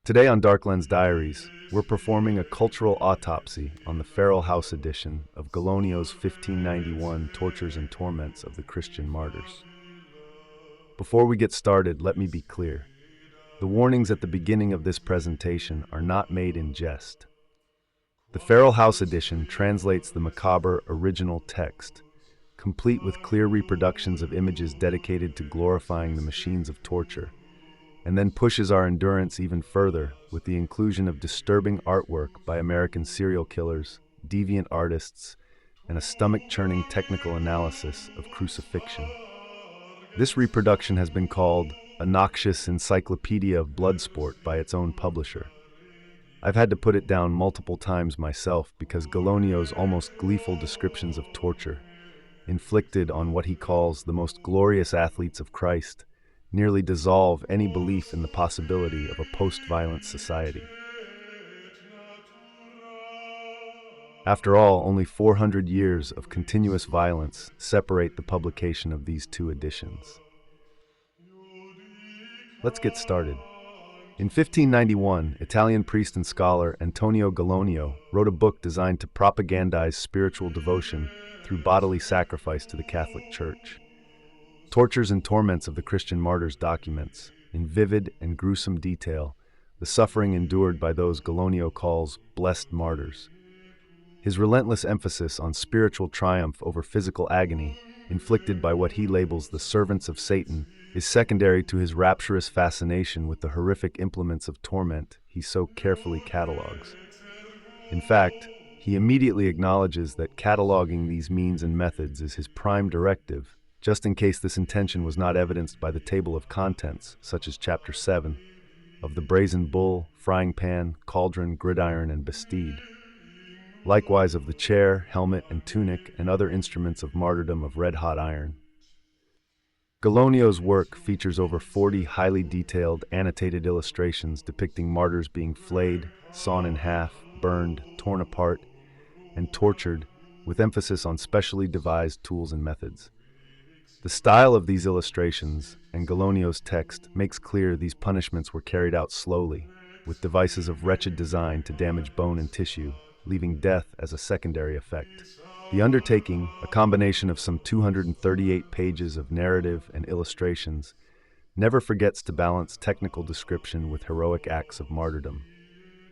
Today on DarkLens Diaries, we're performing a cultural autopsy on the Feral House edition of Gallonio's 1591 Tortures and Torments of the Christian Martyrs. Before we get started, let me be clear. The warnings at the beginning of this presentation are not made in jest. The Feral House edition translates the macabre original text, complete with clear reproductions of images dedicated to glorifying the machines of torture, and then pushes our endurance even further with the inclusion of disturbing artwork by American serial killers, deviant artists, and a stomach-churning technical analysis of crucifixion. This reproduction has been called a noxious encyclopedia of bloodsport by its own publisher. I've had to put it down multiple times myself because Gallonio's almost gleeful descriptions of torture, inflicted on what he calls the most glorious athletes of Christ, nearly dissolve any belief in the possibility of a post-violent society. After all, only 400 years of continuous violence separate the publication of these two editions. Let's get started. In 1591, Italian priest and scholar Antonio Gallonio wrote a book designed to propagandize spiritual devotion through bodily sacrifice to the Catholic Church. Tortures and Torments of the Christian Martyrs documents, in vivid and gruesome detail, the suffering endured by those Gallonio calls blessed martyrs. His relentless emphasis on spiritual triumph over physical agony, inflicted by what he labels the servants of Satan, is secondary to his rapturous fascination with the horrific implements of torment he so carefully catalogs. In fact, he immediately acknowledges that cataloging these means and methods is his prime directive, just in case this intention was not evidenced by the table of contents, such as Chapter 7, of the brazen bull, frying pan, cauldron, gridiron, and bastide. Likewise of the chair, helmet, and tunic, and other instruments of martyrdom of red-hot iron. Gallonio's work features over 40 highly detailed, annotated illustrations depicting martyrs being flayed, sawn in half, burned, torn apart, and tortured, with emphasis on specially devised tools and methods. The style of these illustrations and Gallonio's text makes clear these punishments were carried out slowly, with devices of wretched design to damage bone and tissue, leaving death as a secondary effect. The undertaking, a combination of some 238 pages of narrative and illustrations, never forgets to balance technical description with heroic acts of martyrdom.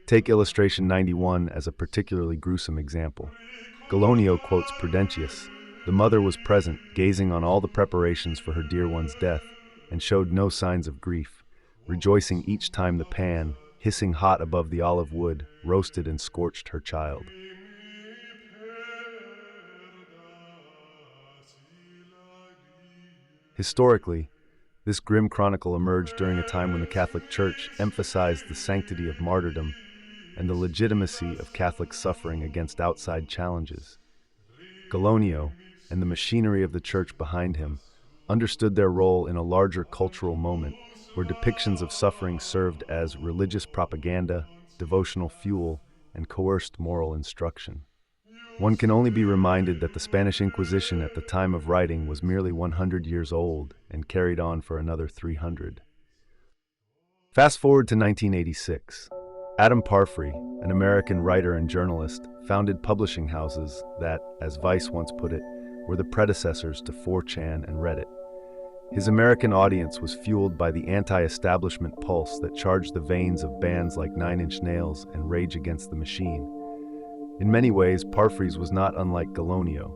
Take illustration 91 as a particularly gruesome example. Gallonio quotes Prudentius: "The mother was present, gazing on all the preparations for her dear one's death, and showed no signs of grief, rejoicing each time the pan, hissing hot above the olive wood, roasted and scorched her child." Historically, this grim chronicle emerged during a time when the Catholic Church emphasized the sanctity of martyrdom and the legitimacy of Catholic suffering against outside challenges. Gallonio, and the machinery of the Church behind him, understood their role in a larger cultural moment where depictions of suffering served as religious propaganda, devotional fuel, and coerced moral instruction. One can only be reminded that the Spanish Inquisition at the time of writing was merely 100 years old and carried on for another 300. Fast forward to 1986. Adam Parfrey, an American writer and journalist, founded publishing houses that, as Vice once put it, were the predecessors to 4chan and Reddit. His American audience was fueled by the anti-establishment pulse that charged the veins of bands like Nine Inch Nails and Rage Against the Machine. In many ways, Parfrey's was not unlike Gallonio.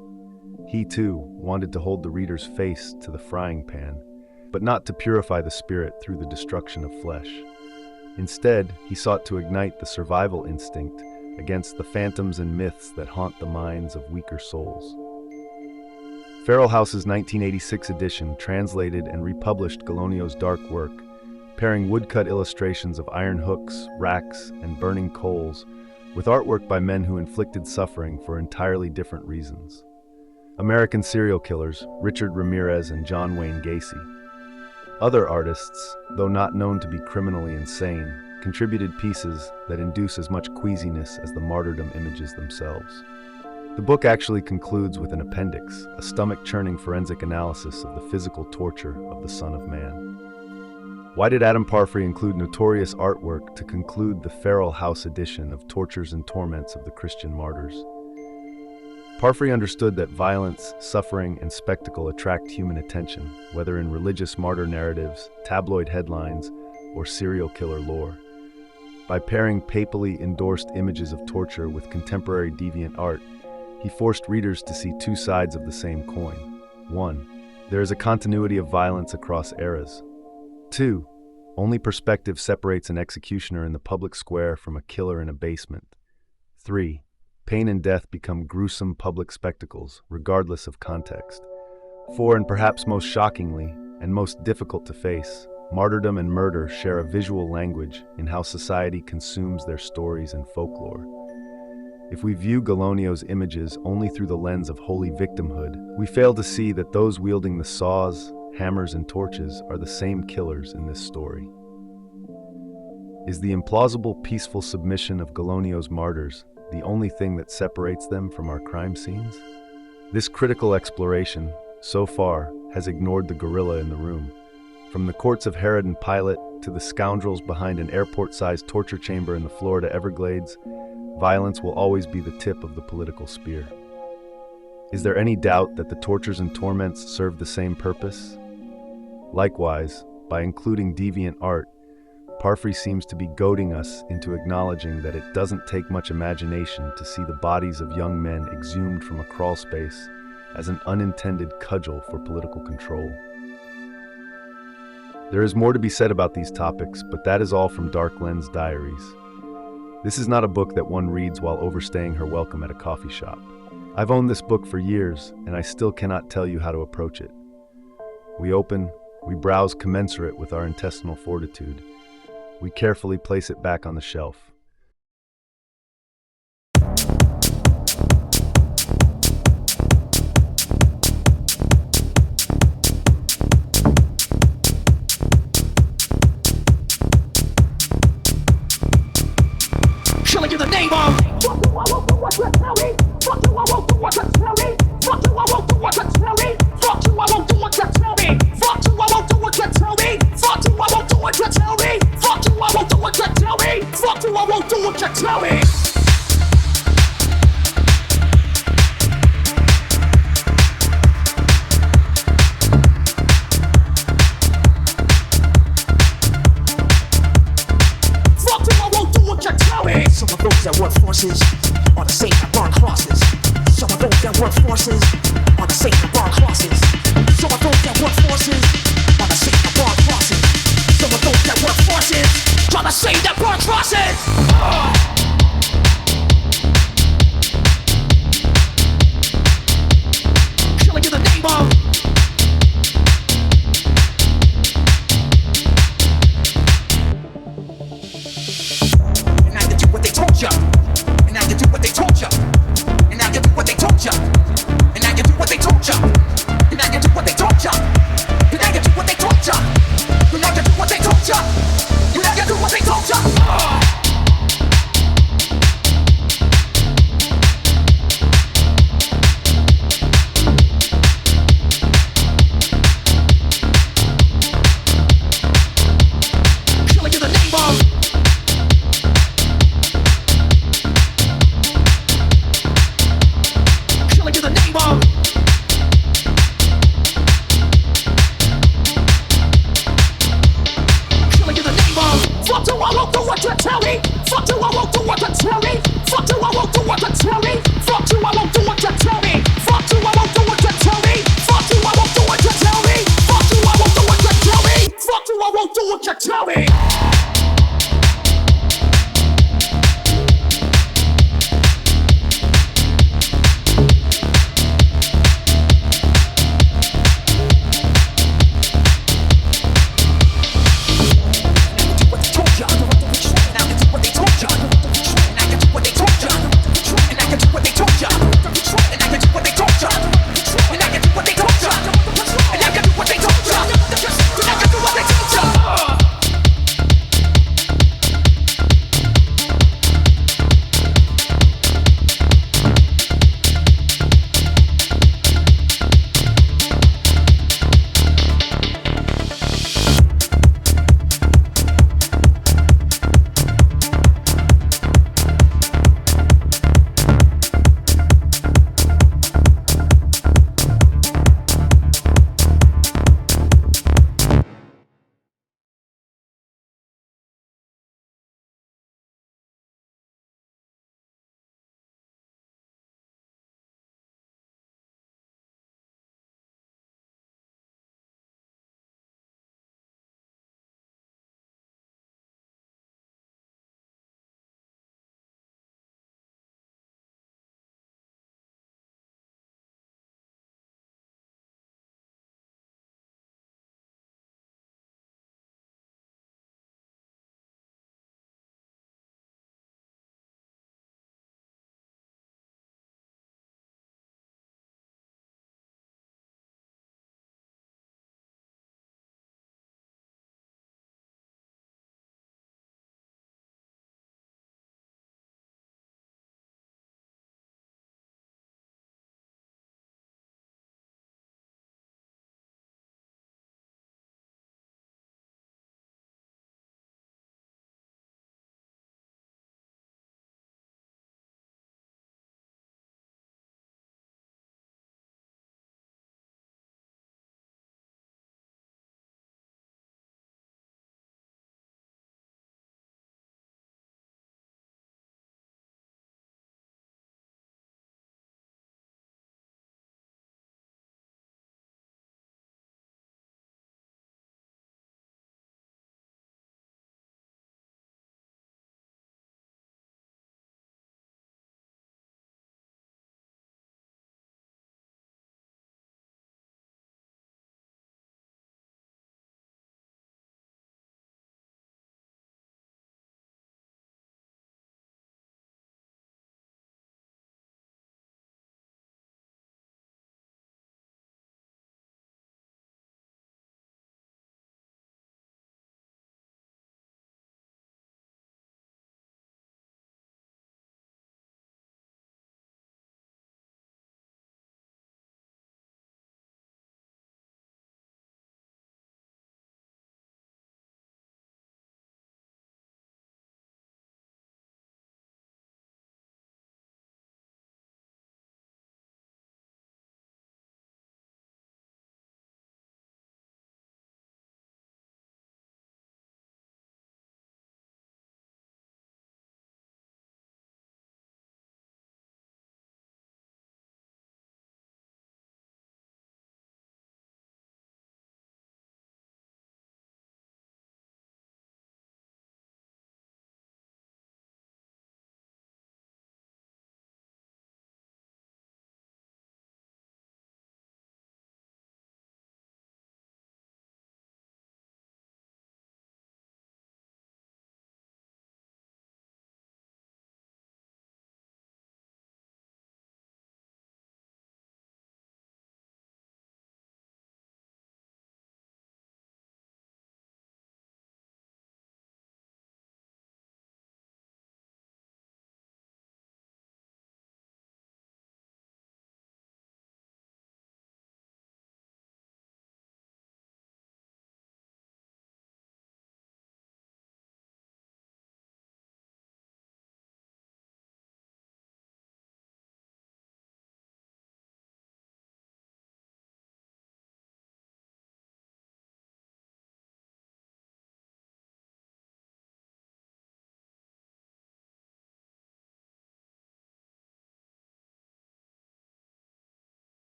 He, too, wanted to hold the reader's face to the frying pan, but not to purify the spirit through the destruction of flesh. Instead, he sought to ignite the survival instinct against the phantoms and myths that haunt the minds of weaker souls. Feral House's 1986 edition translated and republished Gallonio's dark work, pairing woodcut illustrations of iron hooks, racks, and burning coals with artwork by men who inflicted suffering for entirely different reasons. American serial killers Richard Ramirez and John Wayne Gacy. Other artists, though not known to be criminally insane, contributed pieces that induce as much queasiness as the martyrdom images themselves. The book actually concludes with an appendix, a stomach-churning forensic analysis of the physical torture of the Son of Man. Why did Adam Parfrey include notorious artwork to conclude the Feral House edition of Tortures and Torments of the Christian Martyrs? Parfrey understood that violence, suffering, and spectacle attract human attention, whether in religious martyr narratives, tabloid headlines, or serial killer lore. By pairing papally endorsed images of torture with contemporary deviant art, he forced readers to see two sides of the same coin. 1. There is a continuity of violence across eras. 2. Only perspective separates an executioner in the public square from a killer in a basement. 3. Pain and death become gruesome public spectacles, regardless of context. 4. And perhaps most shockingly, and most difficult to face, martyrdom and murder share a visual language in how society consumes their stories and folklore. If we view Gallonio's images only through the lens of holy victimhood, we fail to see that those wielding the saws, hammers, and torches are the same killers in this story. Is the implausible, peaceful submission of Gallonio's martyrs the only thing that separates them from our crime scenes? This critical exploration, so far, has ignored the gorilla in the room. From the courts of Herod and Pilate to the scoundrels behind an airport-sized torture chamber in the Florida Everglades, violence will always be the tip of the political spear. Is there any doubt that the tortures and torments serve the same purpose? Likewise, by including deviant art, Parfrey seems to be goading us into acknowledging that it doesn't take much imagination to see the bodies of young men exhumed from a crawl space as an unintended cudgel for political control. There is more to be said about these topics, but that is all from DarkLens Diaries. This is not a book that one reads while overstaying her welcome at a coffee shop. I've owned this book for years, and I still cannot tell you how to approach it. We open, we browse commensurate with our intestinal fortitude. We carefully place it back on the shelf. Showing you the name of fuck you, I won't do what you tell me. Fuck you, I won't do what you tell me. Fuck you, I won't do what you tell me. Fuck you, I won't do what you tell me. Fuck you, I won't do what you tell me. Fuck you, I won't do what you tell me. Fuck you, I won't do what you tell me. Fuck you, I won't do what you tell me. Some of those that work forces are the same that burn crosses. Some of those that work forces are the same that burn crosses. Some of those that work forces are the same that burn crosses. Some of those that work forces are the same that burn crosses. Killing in the name of